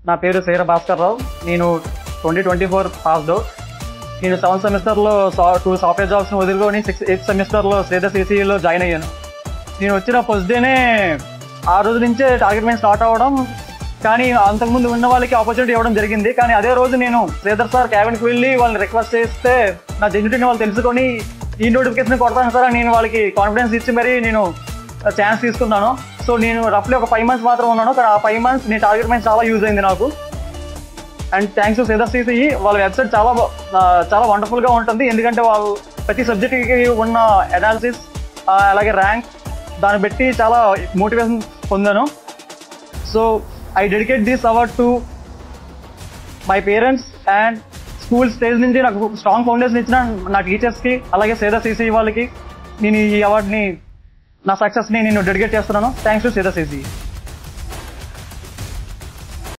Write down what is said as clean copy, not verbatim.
నా పేరు సేర భాస్కర్ రావు. నేను 2024 పాస్డ్ అవుట్. నేను 7th సెమిస్టర్లో 2 సాఫ్ట్వేర్ జాబ్స్ని వదులుకొని 8th సెమిస్టర్లో శ్రీధర్ సిసిలో జాయిన్ అయ్యాను. నేను వచ్చిన ఫస్ట్ డేనే ఆ రోజు నుంచే టార్గెట్ మైండ్ స్టార్ట్ అవ్వడం, కానీ అంతకుముందు ఉన్న వాళ్ళకి ఆపర్చునిటీ ఇవ్వడం జరిగింది. కానీ అదే రోజు నేను శ్రీధర్ సార్ క్యాబిన్కి వెళ్ళి వాళ్ళని రిక్వెస్ట్ చేస్తే నా జెన్యునిటీని వాళ్ళు తెలుసుకొని ఈ నోటిఫికేషన్ కొడతాను సార్ అని నేను వాళ్ళకి కాన్ఫిడెన్స్ ఇచ్చి మరీ నేను ఛాన్స్ తీసుకున్నాను. సో నేను రఫ్లీ ఒక 5 months మాత్రం ఉన్నాను, కానీ ఆ 5 months నేను టార్గెట్ మైండ్ చాలా యూజ్ అయింది నాకు. And thanks to Sridhar CC. వాళ్ళ వెబ్సైట్ చాలా వండర్ఫుల్గా ఉంటుంది, ఎందుకంటే వాళ్ళు ప్రతి సబ్జెక్ట్కి ఉన్న అనాలిసిస్ అలాగే ర్యాంక్ దాన్ని బట్టి చాలా మోటివేషన్ పొందాను. So I dedicate this award to my parents and school stage నుంచి నాకు స్ట్రాంగ్ ఫౌండేషన్ ఇచ్చిన నా టీచర్స్కి అలాగే శ్రీధర్ సిసి వాళ్ళకి నేను ఈ అవార్డుని, నా సక్సెస్ని నేను డెడికేట్ చేస్తున్నాను. Thanks to Sridhar CC.